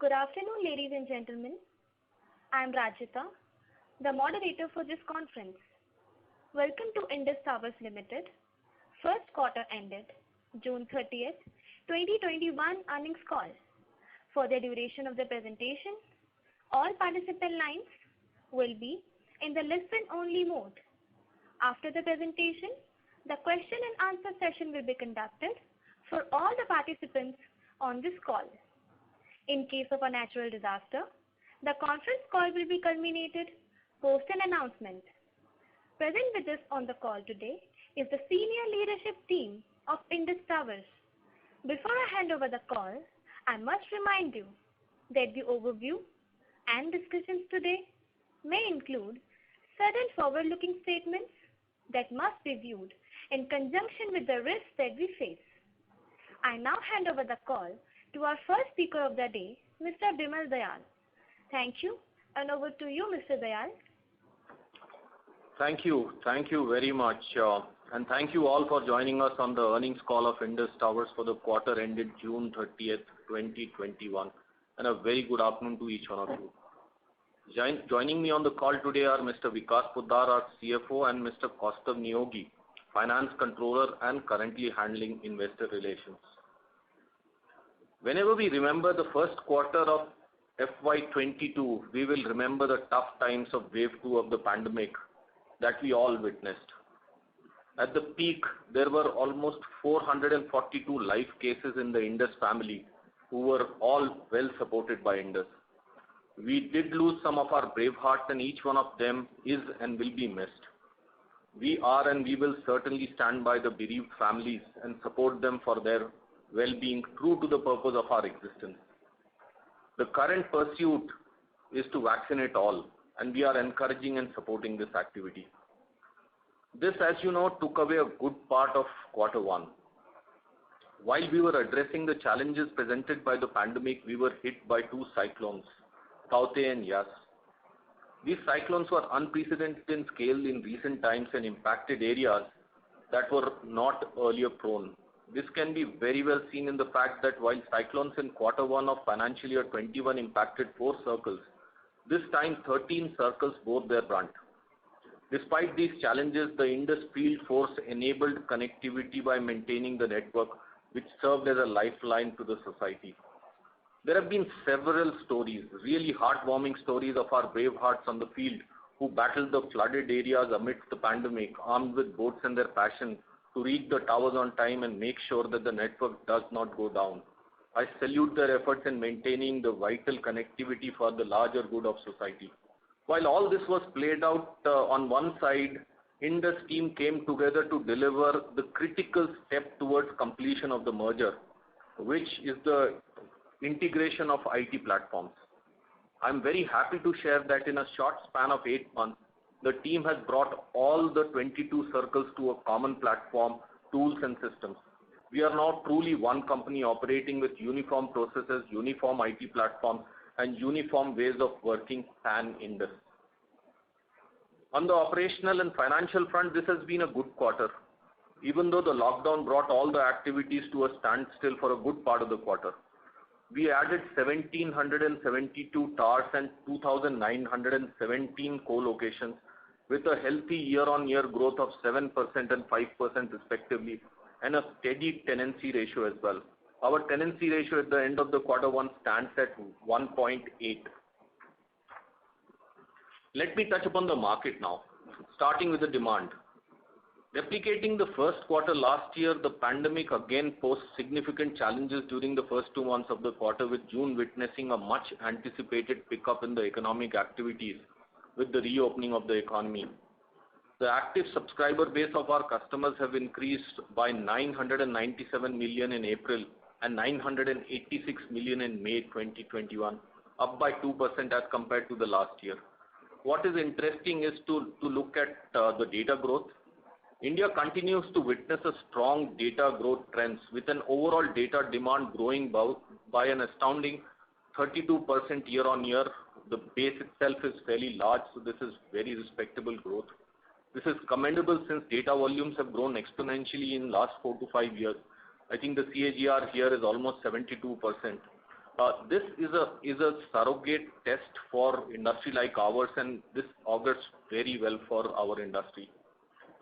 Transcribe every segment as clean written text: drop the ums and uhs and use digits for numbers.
Good afternoon, ladies and gentlemen. I am Rajita, the moderator for this conference. Welcome to Indus Towers Limited, first quarter ended June 30th, 2021 earnings call. For the duration of the presentation, all participant lines will be in the listen-only mode. After the presentation, the question and answer session will be conducted for all the participants on this call. In case of a natural disaster, the conference call will be culminated post an announcement. Present with us on the call today is the senior leadership team of Indus Towers. Before I hand over the call, I must remind you that the overview and discussions today may include certain forward-looking statements that must be viewed in conjunction with the risks that we face. I now hand over the call to our first speaker of the day, Mr. Bimal Dayal. Thank you, and over to you, Mr. Dayal. Thank you very much, and thank you all for joining us on the earnings call of Indus Towers for the quarter ended June 30th, 2021, and a very good afternoon to each one of you. Joining me on the call today are Mr. Vikas Poddar, our CFO, and Mr. Kaustav Neogi, Finance Controller and currently handling Investor Relations. Whenever we remember the first quarter of FY22, we will remember the tough times of wave 2 of the pandemic that we all witnessed. At the peak, there were almost 442 live cases in the Indus family who were all well supported by Indus. We did lose some of our brave hearts, and each one of them is and will be missed. We are and we will certainly stand by the bereaved families and support them for their well-being, true to the purpose of our existence. The current pursuit is to vaccinate all, and we are encouraging and supporting this activity. This, as you know, took away a good part of quarter one. While we were addressing the challenges presented by the pandemic, we were hit by two cyclones, Tauktae and Yas. These cyclones were unprecedented in scale in recent times and impacted areas that were not earlier prone. This can be very well seen in the fact that while cyclones in quarter one of financial year 21 impacted 4 circles, this time 13 circles bore their brunt. Despite these challenges, the Indus field force enabled connectivity by maintaining the network, which served as a lifeline to the society. There have been several stories, really heartwarming stories of our brave hearts on the field who battled the flooded areas amidst the pandemic, armed with boats and their passion to reach the towers on time and make sure that the network does not go down. I salute their efforts in maintaining the vital connectivity for the larger good of society. While all this was played out on one side, Indus team came together to deliver the critical step towards completion of the merger, which is the integration of IT platforms. I'm very happy to share that in a short span of 8 months, the team has brought all the 22 circles to a common platform, tools and systems. We are now truly one company operating with uniform processes, uniform IT platforms, and uniform ways of working pan-Indus. On the operational and financial front, this has been a good quarter, even though the lockdown brought all the activities to a standstill for a good part of the quarter. We added 1,772 towers and 2,917 co-locations with a healthy year-on-year growth of 7% and 5% respectively, and a steady tenancy ratio as well. Our tenancy ratio at the end of the quarter one stands at 1.8. Let me touch upon the market now, starting with the demand. Replicating the first quarter last year, the pandemic again posed significant challenges during the first 2 months of the quarter, with June witnessing a much anticipated pickup in the economic activities with the reopening of the economy. The active subscriber base of our customers have increased by 997 million in April and 986 million in May 2021, up by 2% as compared to the last year. What is interesting is to look at the data growth. India continues to witness a strong data growth trends, with an overall data demand growing by an astounding 32% year on year. The base itself is fairly large, so this is very respectable growth. This is commendable since data volumes have grown exponentially in last 4 to 5 years. I think the CAGR here is almost 72%. This is a surrogate test for industry like ours, and this augurs very well for our industry.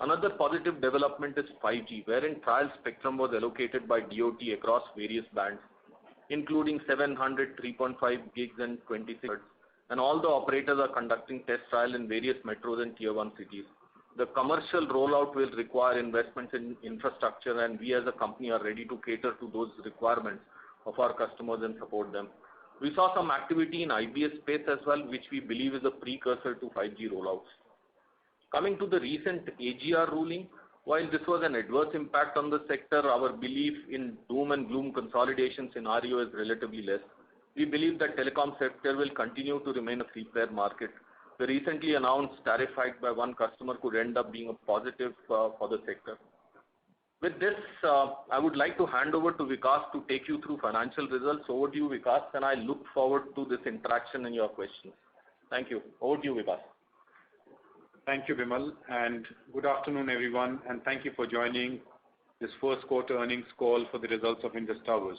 Another positive development is 5G, wherein trial spectrum was allocated by DoT across various bands, including 700, 3.5 gigs and 26 hertz, and all the operators are conducting test trial in various metros and tier 1 cities. The commercial rollout will require investments in infrastructure, and we as a company are ready to cater to those requirements of our customers and support them. We saw some activity in IBS space as well, which we believe is a precursor to 5G rollouts. Coming to the recent AGR ruling, while this was an adverse impact on the sector, our belief in doom and gloom consolidation scenario is relatively less. We believe that telecom sector will continue to remain a free player market. The recently announced tariff hike by one customer could end up being a positive for the sector. With this, I would like to hand over to Vikas to take you through financial results. Over to you, Vikas, and I look forward to this interaction and your questions. Thank you. Over to you, Vikas. Thank you, Bimal, and good afternoon, everyone, and thank you for joining this first quarter earnings call for the results of Indus Towers.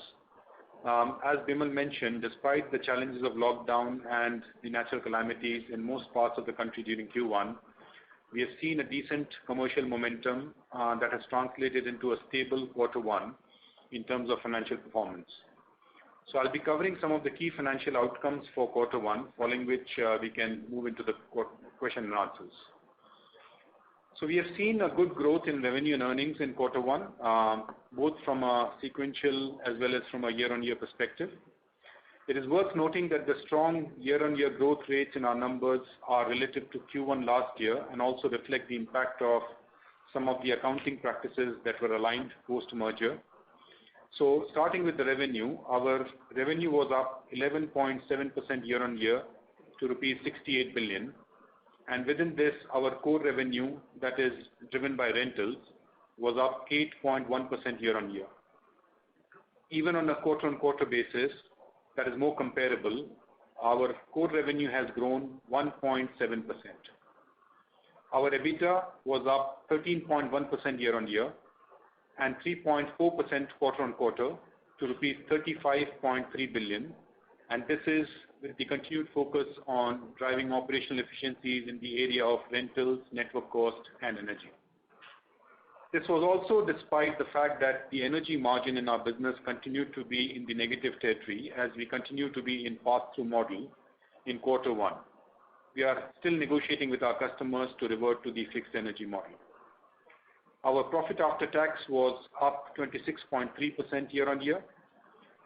As Bimal mentioned, despite the challenges of lockdown and the natural calamities in most parts of the country during Q1, we have seen a decent commercial momentum that has translated into a stable quarter one in terms of financial performance. So I'll be covering some of the key financial outcomes for quarter one, following which we can move into the question and answers. So we have seen a good growth in revenue and earnings in quarter one, both from a sequential as well as from a year-on-year perspective. It is worth noting that the strong year-on-year growth rates in our numbers are relative to Q1 last year and also reflect the impact of some of the accounting practices that were aligned post-merger. So starting with the revenue, our revenue was up 11.7% year-on-year to rupees 68 billion. And within this, our core revenue, that is driven by rentals, was up 8.1% year-on-year. Even on a quarter-on-quarter basis, that is more comparable, our core revenue has grown 1.7%. Our EBITDA was up 13.1% year-on-year and 3.4% quarter-on-quarter to rupees 35.3 billion, and this is with the continued focus on driving operational efficiencies in the area of rentals, network cost, and energy. This was also despite the fact that the energy margin in our business continued to be in the negative territory as we continue to be in pass-through model in quarter one. We are still negotiating with our customers to revert to the fixed energy model. Our profit after tax was up 26.3% year-on-year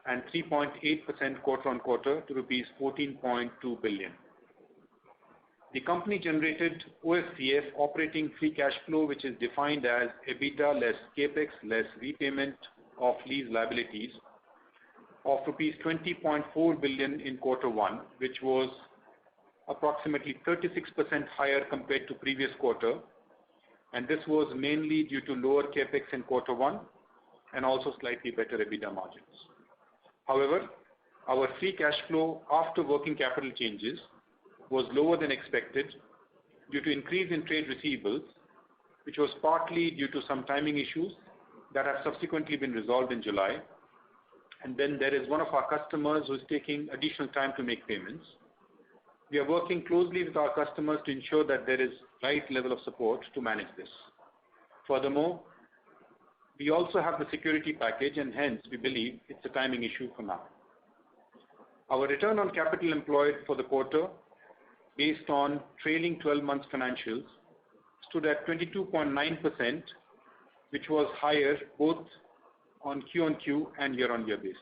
and 3.8% quarter-on-quarter to rupees 14.2 billion. The company generated OFCF, operating free cash flow, which is defined as EBITDA less capex less repayment of lease liabilities, of rupees 20.4 billion in quarter one, which was approximately 36% higher compared to previous quarter, and this was mainly due to lower capex in quarter one and also slightly better EBITDA margins. However, our free cash flow after working capital changes was lower than expected due to increase in trade receivables, which was partly due to some timing issues that have subsequently been resolved in July. And then there is one of our customers who is taking additional time to make payments. We are working closely with our customers to ensure that there is right level of support to manage this. Furthermore, we also have the security package, and hence we believe it's a timing issue for now. Our return on capital employed for the quarter, based on trailing 12 months financials, stood at 22.9%, which was higher both on Q-on-Q and year-on-year basis.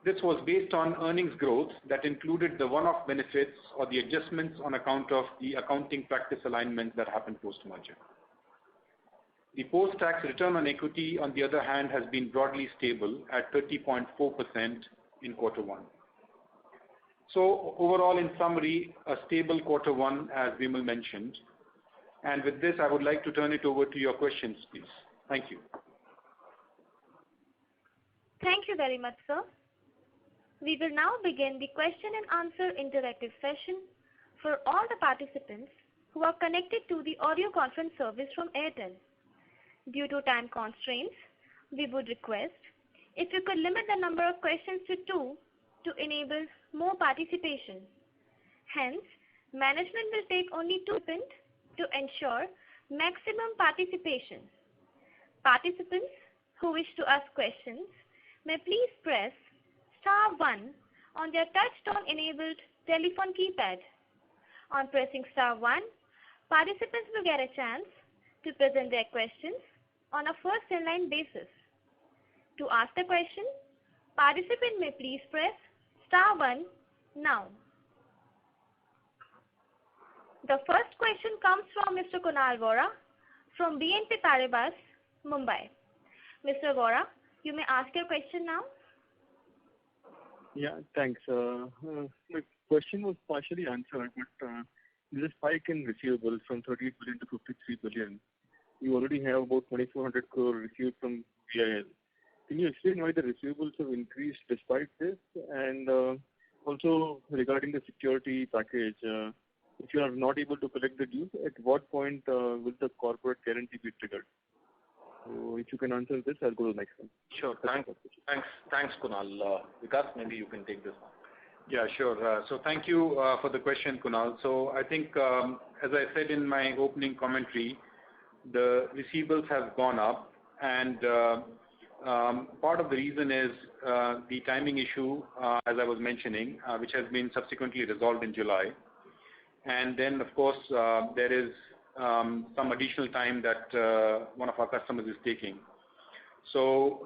This was based on earnings growth that included the one-off benefits or the adjustments on account of the accounting practice alignment that happened post-merger. The post-tax return on equity, on the other hand, has been broadly stable at 30.4% in quarter one. So overall, in summary, a stable quarter one, as Bimal mentioned. And with this, I would like to turn it over to your questions, please. Thank you. Thank you very much, sir. We will now begin the question and answer interactive session for all the participants who are connected to the audio conference service from Airtel. Due to time constraints, we would request if you could limit the number of questions to 2 to enable more participation. Hence, management will take only 2 participants to ensure maximum participation. Participants who wish to ask questions may please press star 1 on their touch-tone enabled telephone keypad. On pressing star 1, participants will get a chance to present their questions on a first in-line basis. To ask the question, participant may please press star 1 now. The first question comes from Mr. Kunal Vora from BNP Paribas, Mumbai. Mr. Vora, you may ask your question now. Yeah, thanks. My question was partially answered, but there's a spike in receivables from 38 billion to 53 billion. You already have about 2,400 crore received from VIL. Can you explain why the receivables have increased despite this? And also regarding the security package, if you are not able to collect the dues, at what point will the corporate guarantee be triggered? So if you can answer this, I'll go to the next one. Sure. Thanks, Kunal. Vikas, maybe you can take this one. Yeah, sure. So thank you for the question, Kunal. So I think, as I said in my opening commentary, the receivables have gone up, and part of the reason is the timing issue, as I was mentioning, which has been subsequently resolved in July. And then, of course, there is some additional time that one of our customers is taking. So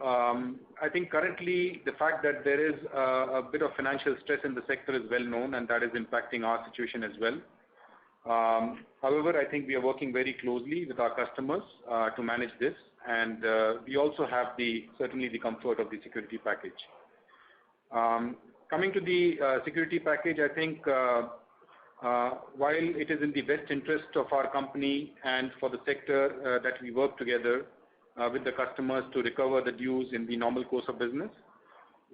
I think currently the fact that there is a bit of financial stress in the sector is well known, and that is impacting our situation as well. However, I think we are working very closely with our customers to manage this, and we also have certainly the comfort of the security package. Coming to the security package, I think while it is in the best interest of our company and for the sector that we work together with the customers to recover the dues in the normal course of business,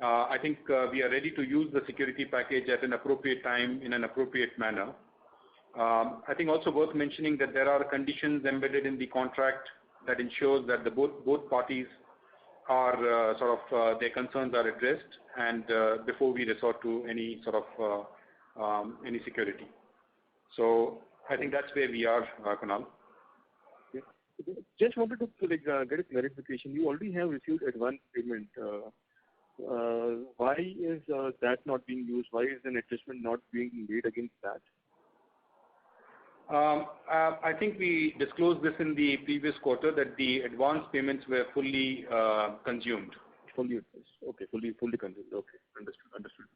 I think we are ready to use the security package at an appropriate time in an appropriate manner. I think also worth mentioning that there are conditions embedded in the contract that ensures that both parties are their concerns are addressed, and before we resort to any sort of any security. So I think that's where we are, Kunal. Yeah. Just wanted to get a clarification. You already have received advance payment. Why is that not being used? Why is an adjustment not being made against that? I think we disclosed this in the previous quarter that the advance payments were fully consumed. Fully consumed. Okay, understood.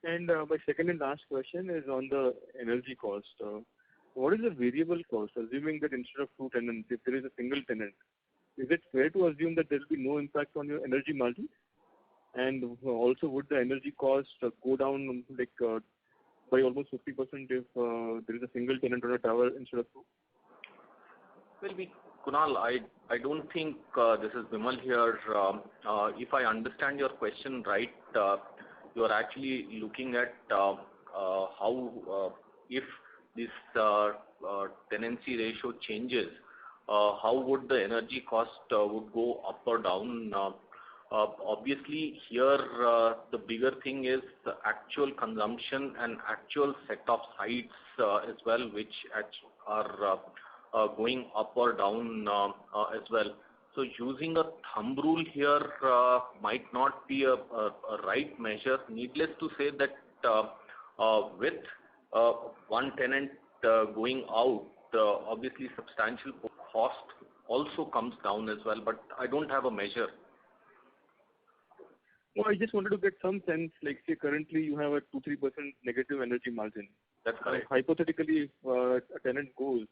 And my second and last question is on the energy cost. What is the variable cost? Assuming that instead of 2 tenants, if there is a single tenant, is it fair to assume that there will be no impact on your energy margin? And also, would the energy cost go down by almost 50% if there is a single tenant on a tower instead of 2? Well, Kunal, I don't think this is Vimal here. If I understand your question right, you are actually looking at how if this tenancy ratio changes, how would the energy cost would go up or down. Obviously, here the bigger thing is the actual consumption and actual set of sites as well, which are going up or down as well. So using a thumb rule here might not be a right measure. Needless to say that with one tenant going out, obviously substantial cost also comes down as well, but I don't have a measure. No, I just wanted to get some sense, say currently you have a 2-3% negative energy margin. That's correct. Hypothetically, if a tenant goes,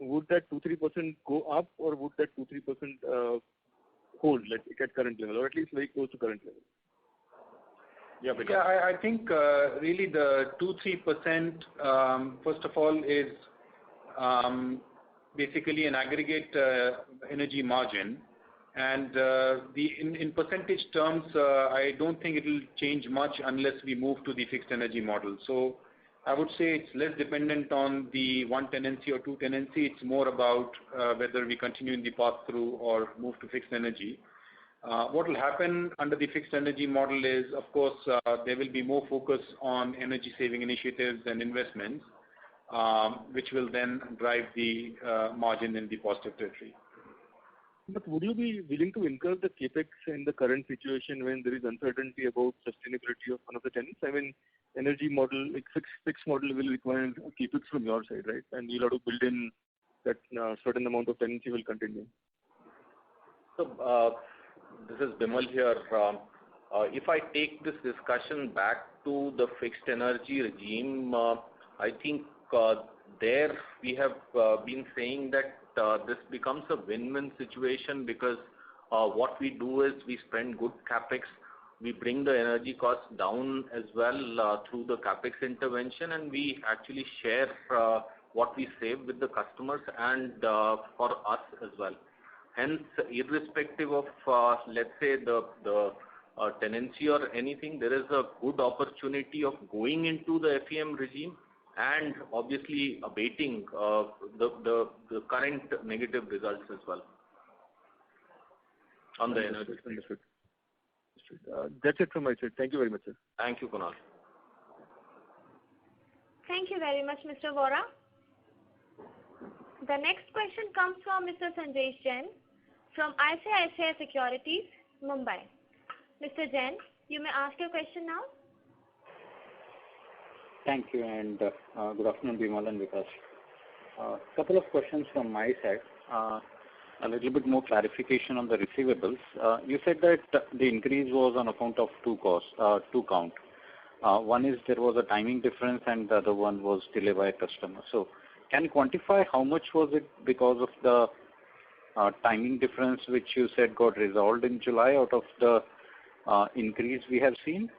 would that 2-3% go up, or would that 2-3% hold at current level, or at least very close to current level? Yeah, I think really the 2-3%, first of all, is basically an aggregate energy margin. And in percentage terms, I don't think it will change much unless we move to the fixed energy model. So I would say it's less dependent on the one tenancy or two tenancy. It's more about whether we continue in the pass-through or move to fixed energy. What will happen under the fixed energy model is, of course, there will be more focus on energy saving initiatives and investments, which will then drive the margin in the positive territory. But would you be willing to incur the capex in the current situation when there is uncertainty about sustainability of one of the tenants? I mean, energy model, like fixed model will require capex from your side, right? And you'll have to build in that certain amount of tenancy will continue. So, this is Bimal here. If I take this discussion back to the fixed energy regime, I think there we have been saying that this becomes a win-win situation because what we do is we spend good capex, we bring the energy costs down as well through the capex intervention, and we actually share what we save with the customers and for us as well. Hence, irrespective of, let's say, the tenancy or anything, there is a good opportunity of going into the FEM regime and obviously abating the current negative results as well on the energy. Understood. That's it from my side. Thank you very much, sir. Thank you, Kunal. Thank you very much, Mr. Vora. The next question comes from Mr. Sanjesh Jain from ICICI Securities, Mumbai. Mr. Jain, you may ask your question now. Thank you, and good afternoon, Bimal and Vikas. Couple of questions from my side. A little bit more clarification on the receivables. You said that the increase was on account of two count. One is there was a timing difference and the other one was delay by a customer. So can you quantify how much was it because of the timing difference which you said got resolved in July out of the increase we have seen?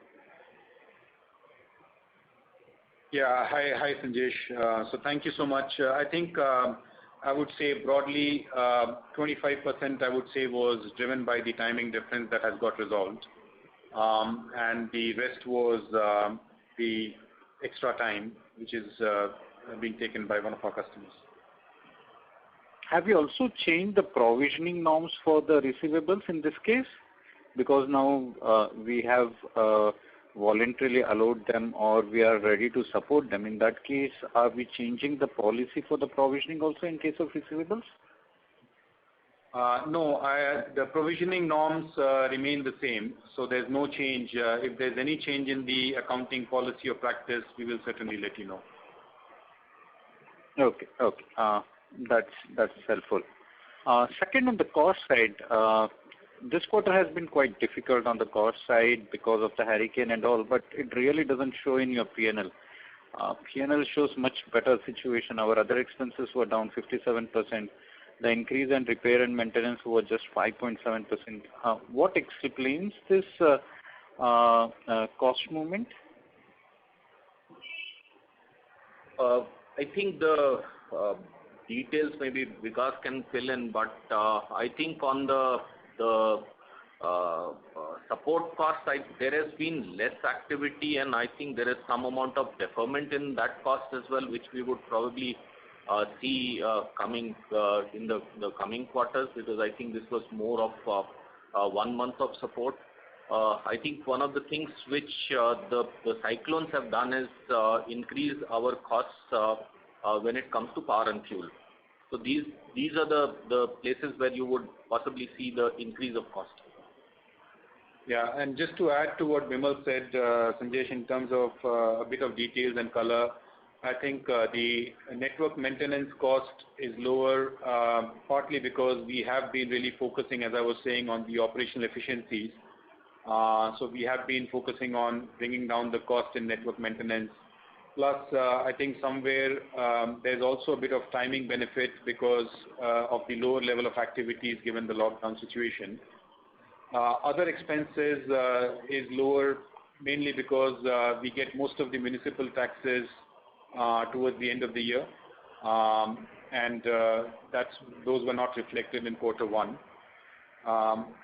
Yeah. Hi, Sanjesh. So thank you so much. I think I would say broadly 25% I would say was driven by the timing difference that has got resolved, and the rest was the extra time which is being taken by one of our customers. Have you also changed the provisioning norms for the receivables in this case? Because now we have voluntarily allowed them or we are ready to support them. In that case, are we changing the policy for the provisioning also in case of receivables? No, the provisioning norms remain the same, so there's no change. If there's any change in the accounting policy or practice, we will certainly let you know. Okay. That's helpful. Second, on the cost side, this quarter has been quite difficult on the cost side because of the hurricane and all, but it really doesn't show in your P&L. P&L shows much better situation. Our other expenses were down 57%. The increase in repair and maintenance was just 5.7%. What explains this cost movement? I think the details maybe Vikas can fill in, but I think on the support cost side, there has been less activity, and I think there is some amount of deferment in that cost as well, which we would probably see coming in the coming quarters, because I think this was more of 1 month of support. I think one of the things which the cyclones have done is increase our costs when it comes to power and fuel. So these are the places where you would possibly see the increase of cost. Yeah, and just to add to what Bimal said, Sanjesh, in terms of a bit of details and color, I think the network maintenance cost is lower, partly because we have been really focusing, as I was saying, on the operational efficiencies. So we have been focusing on bringing down the cost in network maintenance. Plus, I think somewhere there's also a bit of timing benefit because of the lower level of activities given the lockdown situation. Other expenses is lower mainly because we get most of the municipal taxes towards the end of the year, and those were not reflected in quarter one.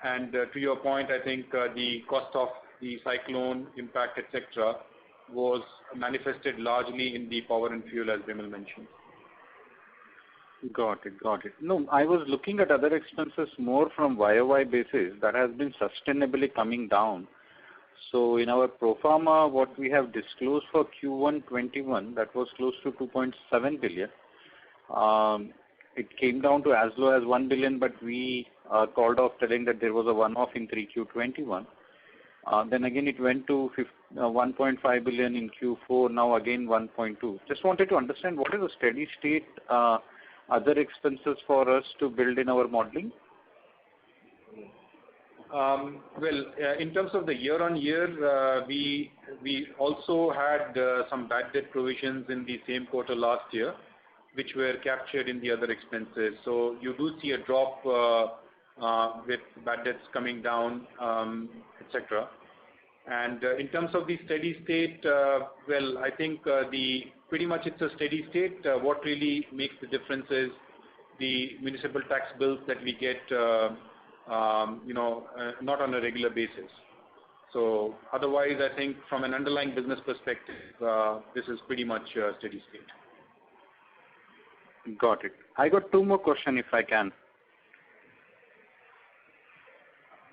And to your point, I think the cost of the cyclone impact, etc., was manifested largely in the power and fuel, as Bimal mentioned. Got it. Got it. No, I was looking at other expenses more from YOY basis that has been sustainably coming down. So in our pro forma, what we have disclosed for Q1 21, that was close to 2.7 billion. It came down to as low as 1 billion, but we called off telling that there was a one-off in 3Q 21. Then again, it went to 1.5 billion in Q4, now again 1.2. Just wanted to understand what is the steady state other expenses for us to build in our modeling? In terms of the year-on-year, we also had some bad debt provisions in the same quarter last year, which were captured in the other expenses. So you do see a drop with bad debts coming down, etc. And in terms of the steady state, I think pretty much it's a steady state. What really makes the difference is the municipal tax bills that we get, not on a regular basis. So otherwise, I think from an underlying business perspective, this is pretty much a steady state. Got it. I got two more questions if I can.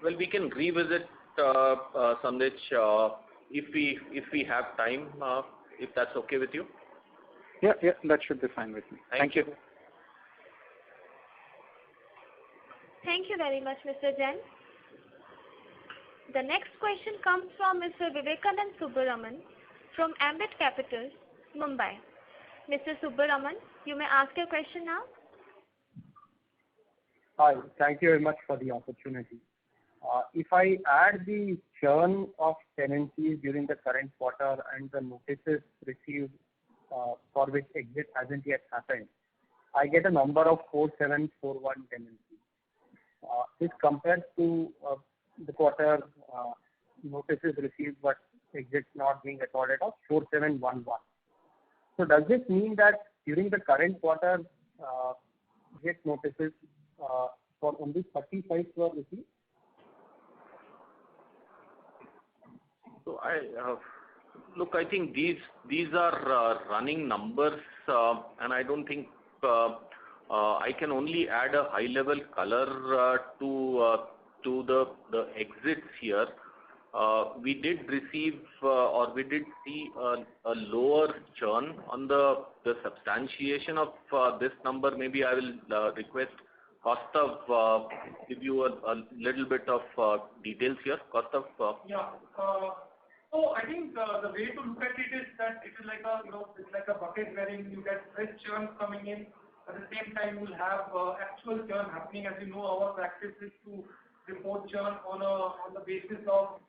Well, we can revisit Sandesh if we have time, if that's okay with you. Yeah, that should be fine with me. Thank you. Thank you very much, Mr. Jain. The next question comes from Mr. Vivekanand Subbaraman from Ambit Capital, Mumbai. Mr. Subbaraman, you may ask your question now. Hi, thank you very much for the opportunity. If I add the churn of tenancies during the current quarter and the notices received for which exit hasn't yet happened, I get a number of 4741 tenancies. This compares to the quarter notices received but exits not being recorded of 4711. So does this mean that during the current quarter, exit notices for only 35 were received? So I think these are running numbers, and I don't think I can only add a high-level color to the exits here. We did receive or we did see a lower churn on the substantiation of this number. Maybe I will request Kaustav give you a little bit of details here. Kaustav. So I think the way to look at it is that it is like a bucket wherein you get fresh churn coming in. At the same time, you'll have actual churn happening. As you know, our practice is to report churn on the basis of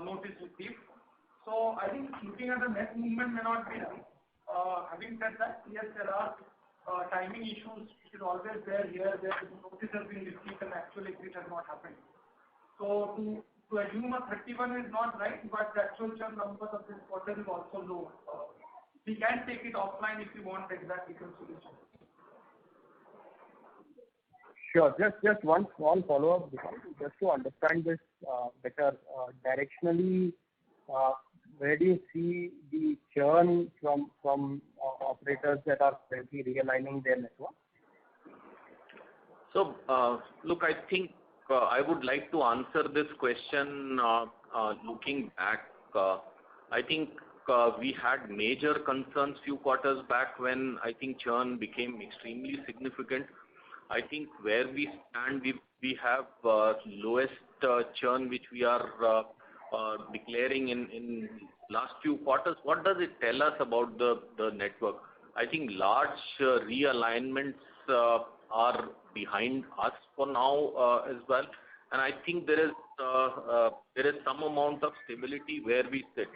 notice received. So I think looking at the net movement may not be right. Having said that, yes, there are timing issues which is always there here where notice has been received and actual exit has not happened. So to assume a 31 is not right, but the actual churn numbers of this quarter is also low. We can take it offline if you want exact reconciliation. Sure. Just one small follow-up, just to understand this better. Directionally, where do you see the churn from operators that are currently realigning their network? So, look, I think I would like to answer this question looking back. I think we had major concerns few quarters back when I think churn became extremely significant. I think where we stand, we have lowest churn which we are declaring in last few quarters. What does it tell us about the network? I think large realignments are behind us for now as well, and I think there is some amount of stability where we sit.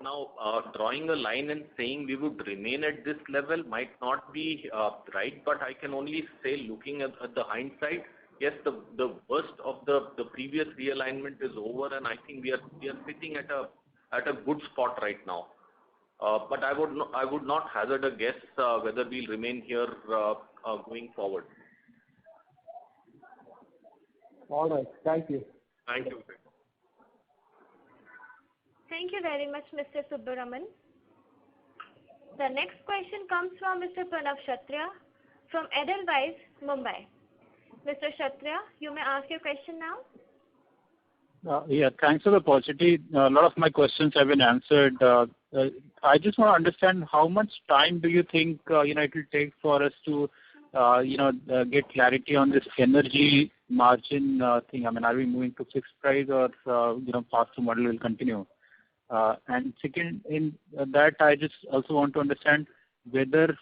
Now, drawing a line and saying we would remain at this level might not be right, but I can only say, looking at the hindsight, yes, the worst of the previous realignment is over, and I think we are sitting at a good spot right now. But I would not hazard a guess whether we'll remain here going forward. All right. Thank you. Thank you. Thank you very much, Mr. Subbaraman. The next question comes from Mr. Pranav Kshatriya from Edelweiss, Mumbai. Mr. Kshatriya, you may ask your question now. Yeah, thanks for the opportunity. A lot of my questions have been answered. I just want to understand how much time do you think it will take for us to get clarity on this energy margin thing? I mean, are we moving to fixed price or pass-through model will continue? And second, in that, I just also want to understand whether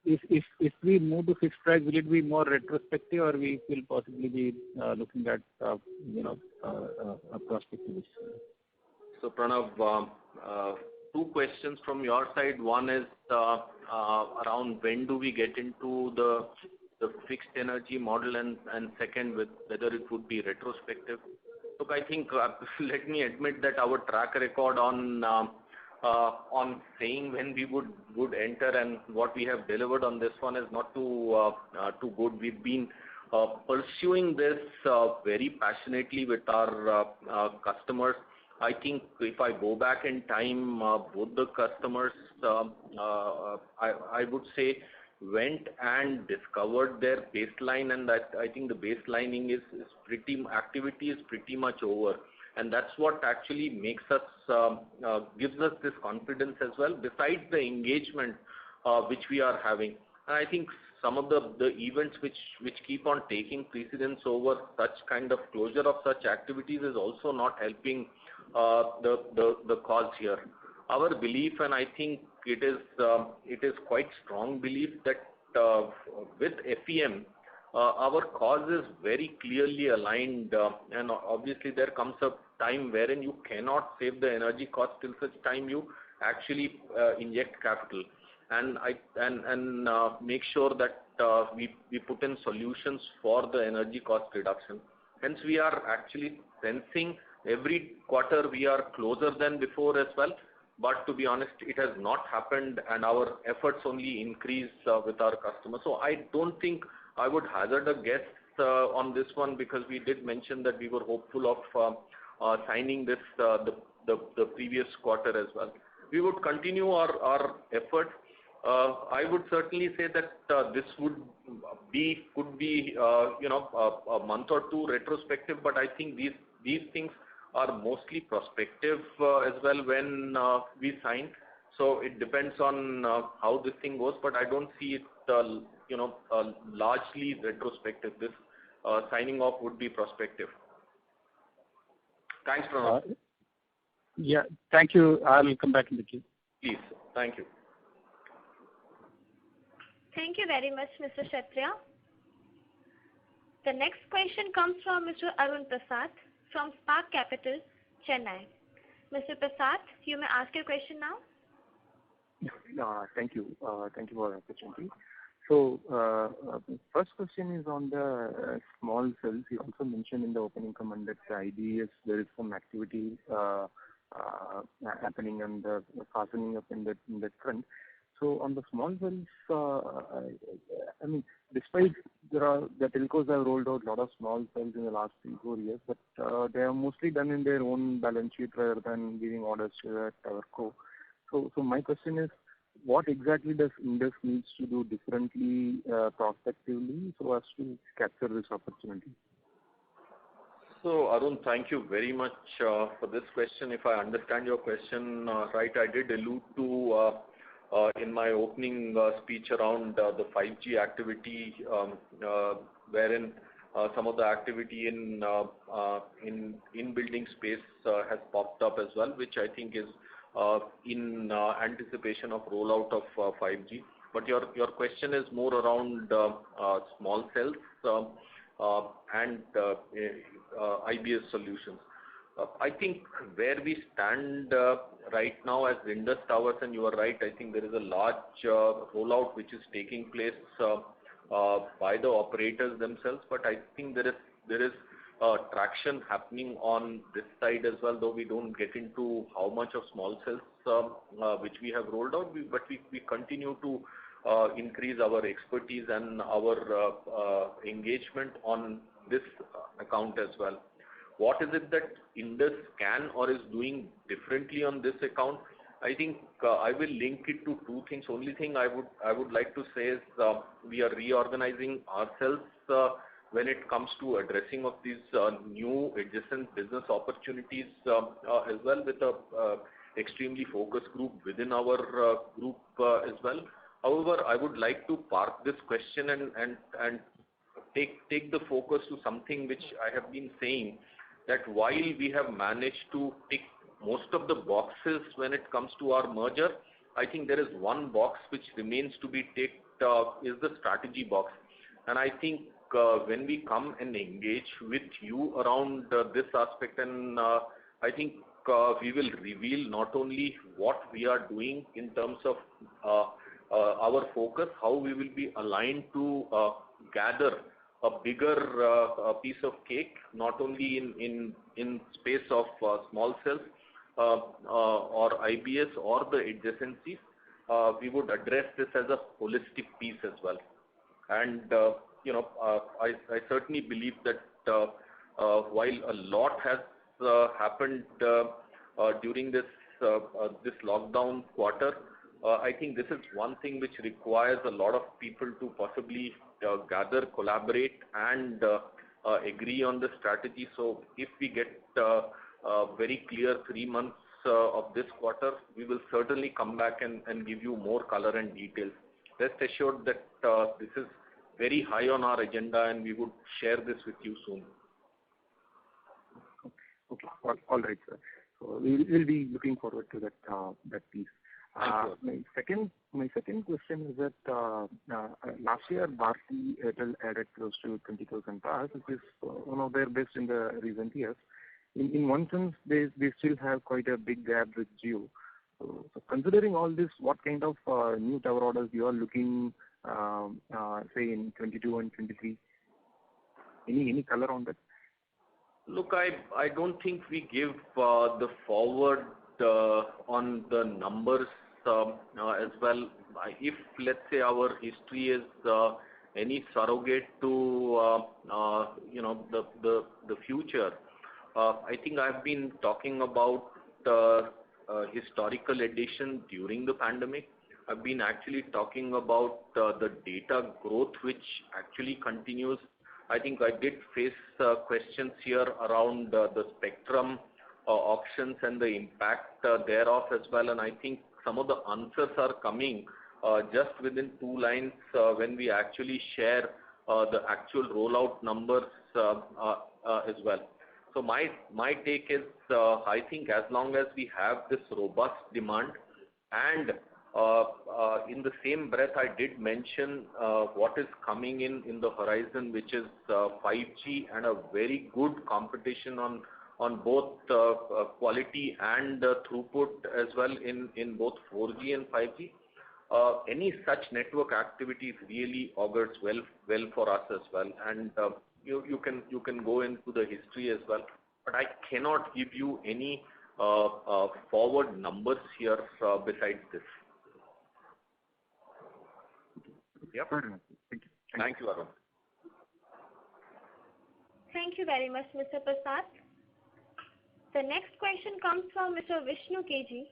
if we move to fixed price, will it be more retrospective, or we will possibly be looking at a prospective? So Pranav, two questions from your side. One is around when do we get into the fixed energy model, and second, whether it would be retrospective. Look, I think let me admit that our track record on saying when we would enter and what we have delivered on this one is not too good. We've been pursuing this very passionately with our customers. I think if I go back in time, both the customers, I would say, went and discovered their baseline, and that I think the baselining activity is pretty much over. And that's what actually makes us, gives us this confidence as well, besides the engagement which we are having. And I think some of the events which keep on taking precedence over such kind of closure of such activities is also not helping the cause here. Our belief, and I think it is quite strong belief that with FEM, our cause is very clearly aligned, and obviously there comes a time wherein you cannot save the energy cost till such time you actually inject capital and make sure that we put in solutions for the energy cost reduction. Hence, we are actually sensing every quarter we are closer than before as well. But to be honest, it has not happened, and our efforts only increase with our customers. So I don't think I would hazard a guess on this one, because we did mention that we were hopeful of signing this the previous quarter as well. We would continue our efforts. I would certainly say that this could be a month or two retrospective, but I think these things are mostly prospective as well when we sign. So it depends on how this thing goes, but I don't see it largely retrospective. This signing off would be prospective. Thanks, Pranav. Yeah, thank you. I'll come back in the queue. Please. Thank you. Thank you very much, Mr. Kshatriya. The next question comes from Mr. Arun Prasad from Spark Capital, Chennai. Mr. Prasad, you may ask your question now. Thank you. Thank you for the opportunity. So, first question is on the small cells. You also mentioned in the opening comment that the idea is there is some activity happening and fastening up in that front. So on the small cells, I mean, despite the telcos have rolled out a lot of small cells in the last 3-4 years, but they are mostly done in their own balance sheet rather than giving orders to the towerco. So my question is, what exactly does Indus needs to do differently prospectively so as to capture this opportunity? So Arun, thank you very much for this question. If I understand your question right, I did allude to in my opening speech around the 5G activity, wherein some of the activity in building space has popped up as well, which I think is in anticipation of rollout of 5G. But your question is more around small cells and IBS solutions. I think where we stand right now as Indus Towers, and you are right, I think there is a large rollout which is taking place by the operators themselves, but I think there is traction happening on this side as well, though we don't get into how much of small cells which we have rolled out, but we continue to increase our expertise and our engagement on this account as well. What is it that Indus can or is doing differently on this account? I think I will link it to two things. Only thing I would like to say is we are reorganizing ourselves when it comes to addressing of these new adjacent business opportunities as well, with a extremely focused group within our group as well. However, I would like to park this question and take the focus to something which I have been saying, that while we have managed to tick most of the boxes when it comes to our merger, I think there is one box which remains to be ticked, is the strategy box. And I think when we come and engage with you around this aspect, and I think we will reveal not only what we are doing in terms of our focus, how we will be aligned to gather a bigger piece of cake, not only in space of small cells or IBS or the adjacencies. We would address this as a holistic piece as well. And I certainly believe that while a lot has happened during this lockdown quarter, I think this is one thing which requires a lot of people to possibly gather, collaborate, and agree on the strategy. So if we get very clear 3 months of this quarter, we will certainly come back and give you more color and details. Rest assured that this is very high on our agenda, and we would share this with you soon. Okay. All right, sir. So we'll be looking forward to that piece. My second question is that last year Bharti Airtel added close to 20,000 towers, which is one of their best in the recent years. In one sense, they still have quite a big gap with Jio. So considering all this, what kind of new tower orders you are looking, say in 22 and 23? Any color on that? Look, I don't think we give the forward on the numbers as well. If, let's say, our history is any surrogate to the future, I think I've been talking about historical addition during the pandemic. I've been actually talking about the data growth, which actually continues. I think I did face questions here around the spectrum auctions and the impact thereof as well, and I think some of the answers are coming just within 2 lines when we actually share the actual rollout numbers as well. So my take is, I think as long as we have this robust demand, and in the same breath I did mention what is coming in the horizon, which is 5G and a very good competition on both quality and throughput as well in both 4G and 5G. Any such network activities really augurs well for us as well, and you can go into the history as well, but I cannot give you any forward numbers here besides this. Yep. Thank you. Thank you, Arun. Thank you very much, Mr. Prasad. The next question comes from Mr. Vishnu KG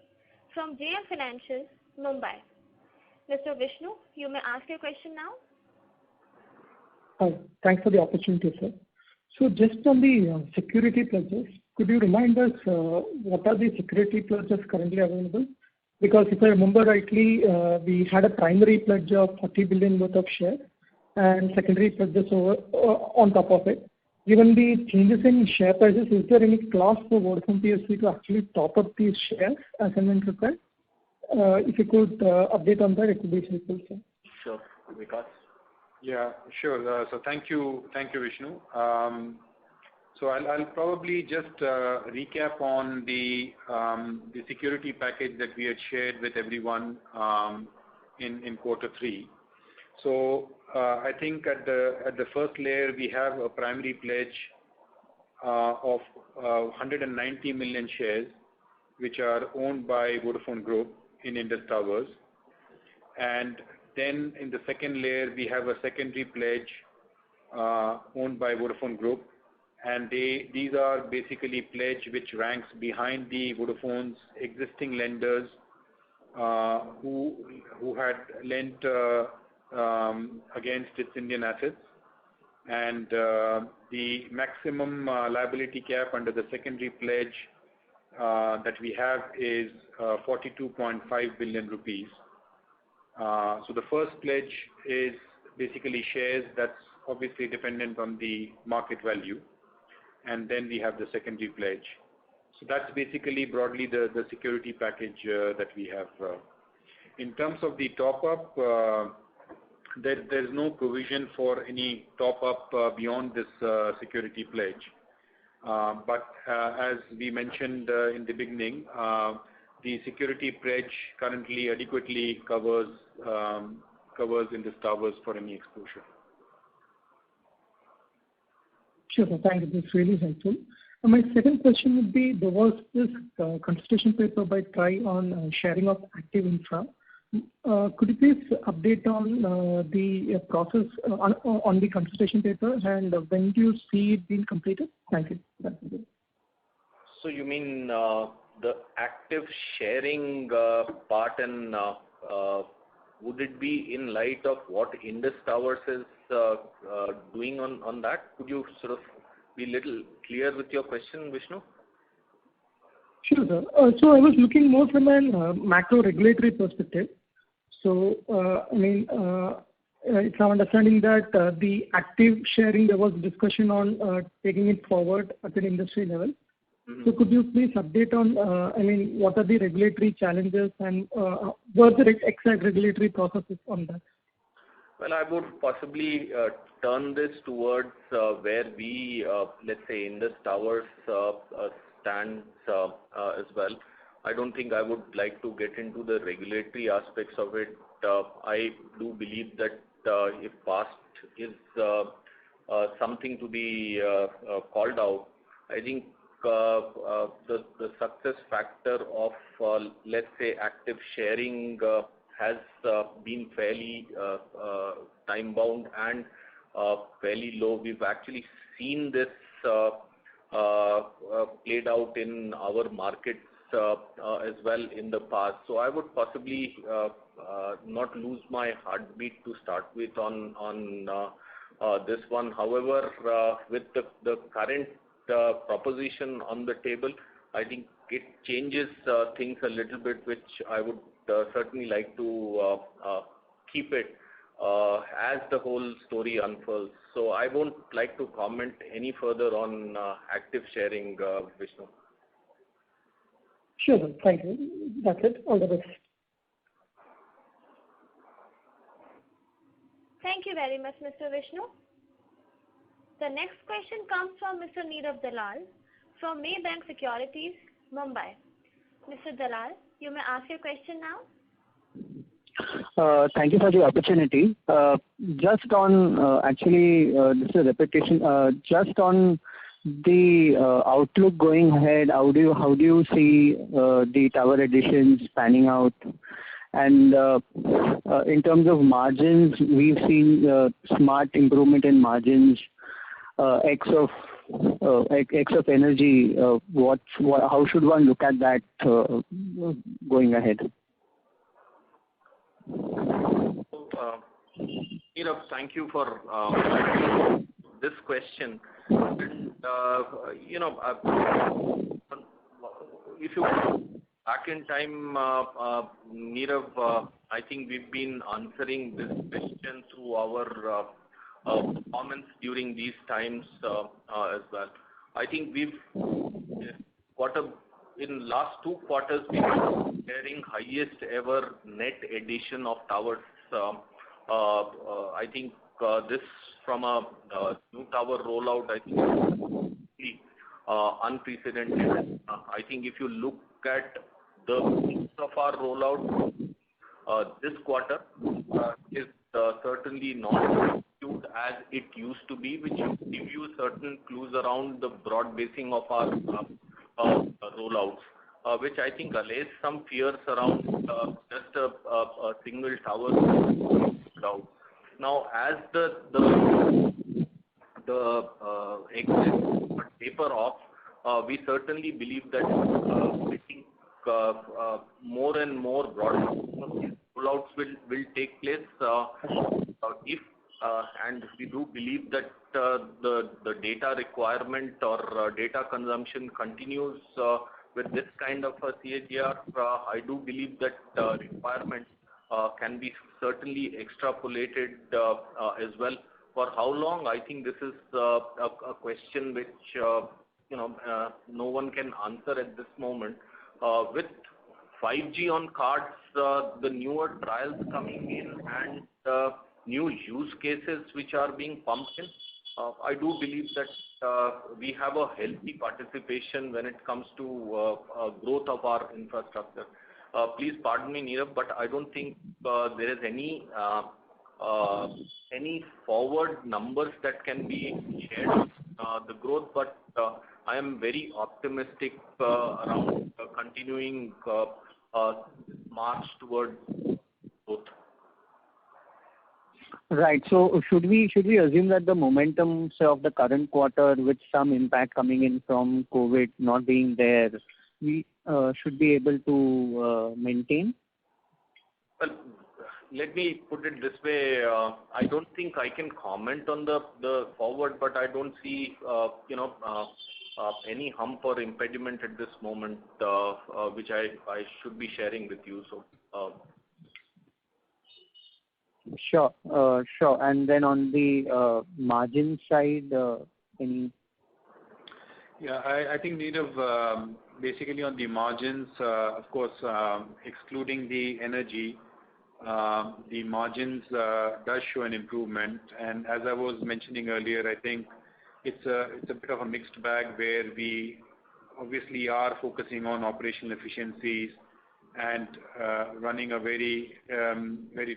from JM Financial, Mumbai. Mr. Vishnu, you may ask your question now. Hi. Thanks for the opportunity, sir. So just on the security pledges, could you remind us what are the security pledges currently available? Because if I remember rightly, we had a primary pledge of 40 billion worth of shares and secondary pledges on top of it. Given the changes in share prices, is there any clause for Vodafone PSC to actually top up these shares as and when required? If you could update on that, it would be helpful, sir. Sure. Vikas? Yeah, sure. So thank you, Vishnu. So I'll probably just recap on the security package that we had shared with everyone in quarter 3. So I think at the first layer we have a primary pledge of 190 million shares, which are owned by Vodafone Group in Indus Towers, and then in the second layer we have a secondary pledge owned by Vodafone Group, and these are basically pledge which ranks behind the Vodafone's existing lenders who had lent against its Indian assets, and the maximum liability cap under the secondary pledge that we have is 42.5 billion rupees. So the first pledge is basically shares. That's obviously dependent on the market value, and then we have the secondary pledge. So that's basically broadly the security package that we have. In terms of the top-up, there's no provision for any top-up beyond this security pledge. But as we mentioned in the beginning, the security pledge currently adequately covers Indus Towers for any exposure. Sure, sir. Thank you. That's really helpful. My second question would be, there was this consultation paper by TRAI on sharing of active infra. Could you please update on the process on the consultation paper, and when do you see it being completed? Thank you. That's it. So you mean the active sharing part, and would it be in light of what Indus Towers is doing on that? Could you sort of be a little clear with your question, Vishnu? Sure, sir. So I was looking more from a macro regulatory perspective. So, it's our understanding that the active sharing, there was discussion on taking it forward at an industry level. Mm-hmm. So could you please update on, what are the regulatory challenges, and what are the exact regulatory processes on that? Well, I would possibly turn this towards where we, let's say, Indus Towers stands as well. I don't think I would like to get into the regulatory aspects of it. I do believe that if past is something to be called out, I think the success factor of, let's say, active sharing has been fairly time-bound and fairly low. We've actually seen this played out in our markets as well in the past. So I would possibly not lose my heartbeat to start with on this one. However, with the current proposition on the table, I think it changes things a little bit, which I would certainly like to keep it as the whole story unfolds. So I won't like to comment any further on active sharing, Vishnu. Sure, thank you. That's it. All the best. Thank you very much, Mr. Vishnu. The next question comes from Mr. Nirav Dalal from Maybank Securities, Mumbai. Mr. Dalal, you may ask your question now. Thank you for the opportunity. Just on, this is a repetition, just on the outlook going ahead, how do you see the tower additions panning out? And in terms of margins, we've seen smart improvement in margins, X of energy. How should one look at that going ahead? Nirav, thank you for this question. If you go back in time, Nirav, I think we've been answering this question through our performance during these times as well. I think in last 2 quarters, we've been sharing highest ever net addition of towers. I think this from a new tower rollout, I think is unprecedented. I think if you look at the mix of our rollout, this quarter is certainly not as it used to be, which give you certain clues around the broad basing of our rollouts, which I think allays some fears around just a single tower rollout. Now, as the exit taper off, we certainly believe that I think more and more broad rollouts will take place. If and we do believe that the data requirement or data consumption continues with this kind of a CAGR, I do believe that requirement can be certainly extrapolated as well. For how long? I think this is a question which no one can answer at this moment. With 5G on cards, the newer trials coming in and new use cases which are being pumped in, I do believe that we have a healthy participation when it comes to growth of our infrastructure. Please pardon me, Nirav, but I don't think there is any forward numbers that can be shared the growth, but I am very optimistic around continuing march towards growth. Right. So should we assume that the momentum, say, of the current quarter, with some impact coming in from COVID not being there, we should be able to maintain? Well, let me put it this way. I don't think I can comment on the forward, but I don't see any hump or impediment at this moment, which I should be sharing with you. So. Sure. And then on the margin side, any? Yeah, I think, Nirav, basically on the margins, of course, excluding the energy, the margins does show an improvement. And as I was mentioning earlier, I think it's a bit of a mixed bag where we obviously are focusing on operational efficiencies and running a very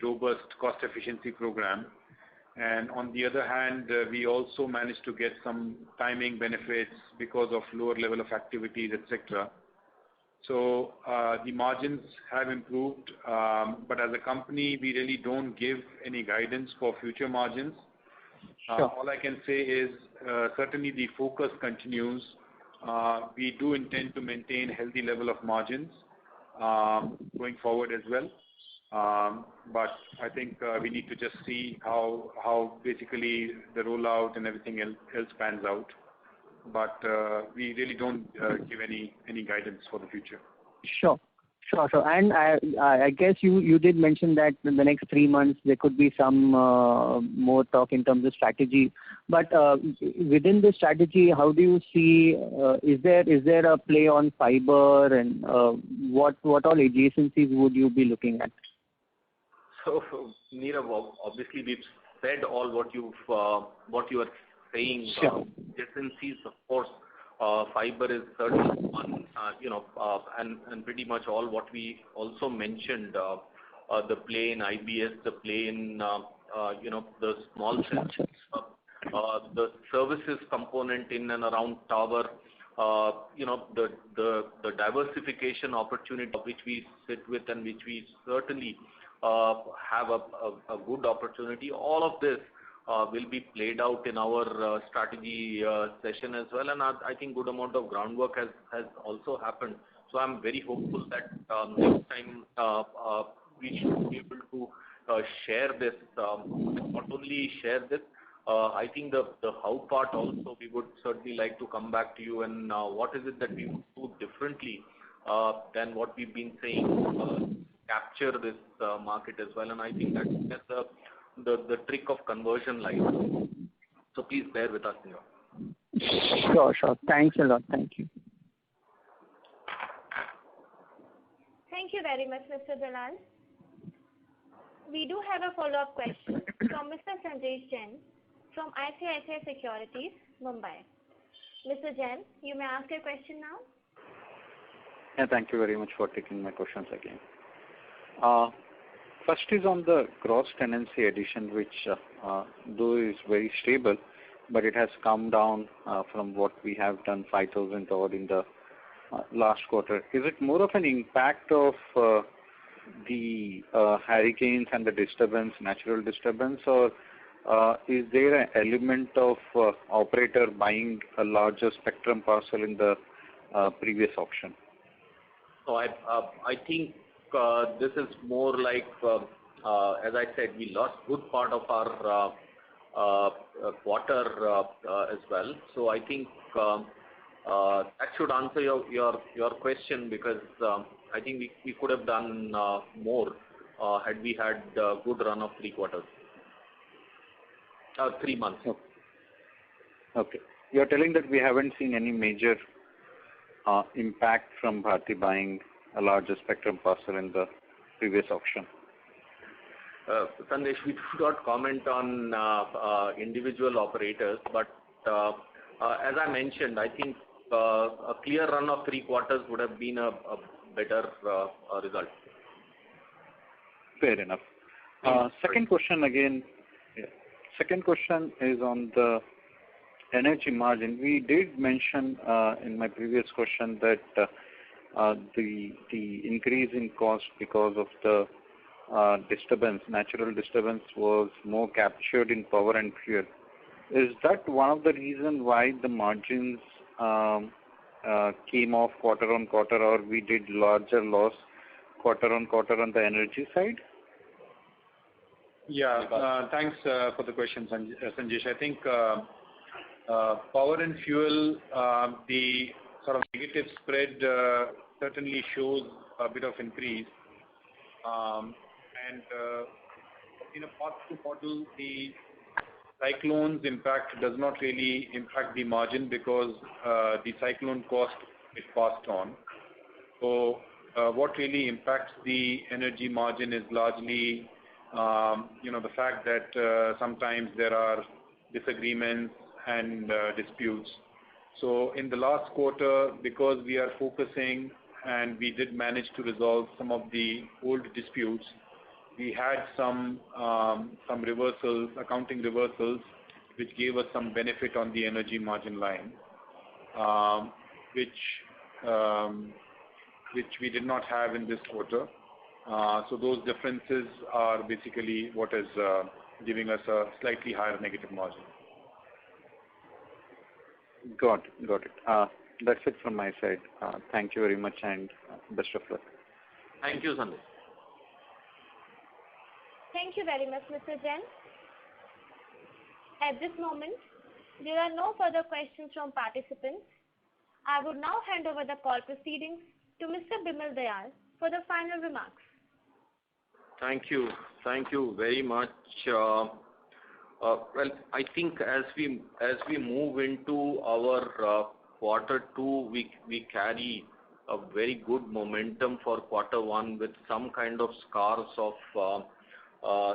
robust cost efficiency program. And on the other hand, we also managed to get some timing benefits because of lower level of activities, etc. So the margins have improved, but as a company, we really don't give any guidance for future margins. Sure. All I can say is certainly the focus continues. We do intend to maintain a healthy level of margins going forward as well. But I think we need to just see how basically the rollout and everything else pans out. But we really don't give any guidance for the future. Sure. And I guess you did mention that in the next 3 months there could be some more talk in terms of strategy. But within the strategy, how do you see? Is there a play on fiber, and what all adjacencies would you be looking at? So, Nirav, obviously we've said all what you are saying. Sure. Adjacencies, of course, fiber is certainly one, and pretty much all what we also mentioned, the play in IBS, the play in, the small cells, the services component in and around tower, the diversification opportunity which we sit with and which we certainly have a good opportunity. All of this will be played out in our strategy session as well, and I think good amount of groundwork has also happened. So I'm very hopeful that next time we should be able to share this. Not only share this, I think the how part also we would certainly like to come back to you and what is it that we would do differently than what we've been saying. Capture this market as well, and I think that's the trick of conversion lies. So please bear with us here. Sure. Thanks a lot. Thank you. Thank you very much, Mr. Dalal. We do have a follow-up question from Mr. Sanjesh Jain from ICICI Securities, Mumbai. Mr. Jain, you may ask your question now. Yeah, thank you very much for taking my questions again. First is on the gross tenancy addition, which though is very stable, but it has come down from what we have done, 5,000 odd in the last quarter. Is it more of an impact of the hurricanes and the natural disturbance, or is there an element of operator buying a larger spectrum parcel in the previous auction? So I think this is more like, as I said, we lost good part of our quarter as well. So I think that should answer your question, because I think we could have done more had we had a good run of 3 quarters. 3 months. Okay. You're telling that we haven't seen any major impact from Bharti buying a larger spectrum parcel in the previous auction. Sandesh, we do not comment on individual operators, but as I mentioned, I think a clear run of 3 quarters would have been a better result. Fair enough. Second question again. Yeah. Second question is on the energy margin. We did mention in my previous question that the increase in cost because of the natural disturbance, was more captured in power and fuel. Is that one of the reasons why the margins came off quarter on quarter, or we did larger loss quarter on quarter on the energy side? Yeah, thanks for the question, Sanjesh. I think power and fuel, the sort of negative spread certainly shows a bit of increase. And in a pass-through model, the cyclone's impact does not really impact the margin, because the cyclone cost is passed on. So what really impacts the energy margin is largely the fact that sometimes there are disagreements and disputes. So in the last quarter, because we are focusing and we did manage to resolve some of the old disputes, we had some reversals, accounting reversals, which gave us some benefit on the energy margin line, which we did not have in this quarter. So those differences are basically what is giving us a slightly higher negative margin. Got it. That's it from my side. Thank you very much, and best of luck. Thank you, Sandesh. Thank you very much, Mr. Jain. At this moment, there are no further questions from participants. I would now hand over the call proceedings to Mr. Bimal Dayal for the final remarks. Thank you very much. Well, I think as we move into our quarter 2, we carry a very good momentum for quarter 1 with some kind of scars of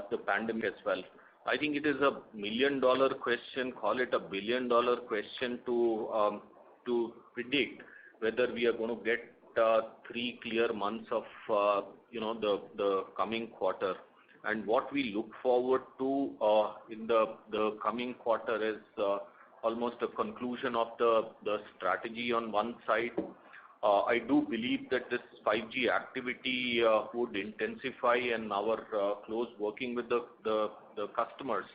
the pandemic as well. I think it is $1 million question, call it $1 billion question, to predict whether we are going to get 3 clear months of the coming quarter. And what we look forward to in the coming quarter is almost a conclusion of the strategy on one side. I do believe that this 5G activity would intensify, and our close working with the customers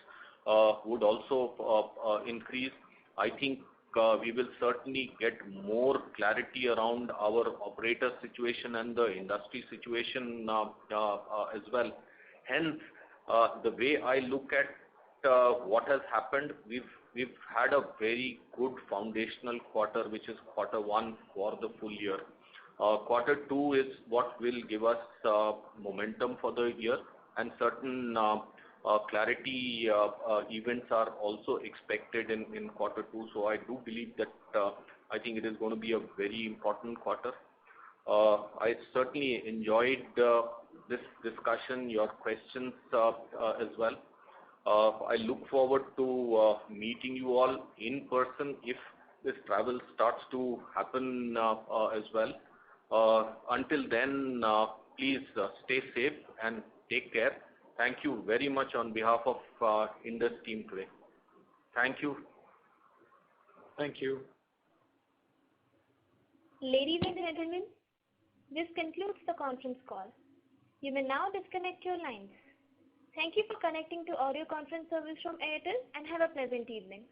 would also increase. I think we will certainly get more clarity around our operator situation and the industry situation as well. Hence, the way I look at what has happened, we've had a very good foundational quarter, which is quarter 1 for the full year. Quarter 2 is what will give us momentum for the year, and certain clarity events are also expected in quarter 2. So I do believe that I think it is going to be a very important quarter. I certainly enjoyed this discussion, your questions as well. I look forward to meeting you all in person if this travel starts to happen as well. Until then, please stay safe and take care. Thank you very much on behalf of Indus team today. Thank you. Thank you. Ladies and gentlemen, this concludes the conference call. You may now disconnect your lines. Thank you for connecting to audio conference service from Airtel, and have a pleasant evening.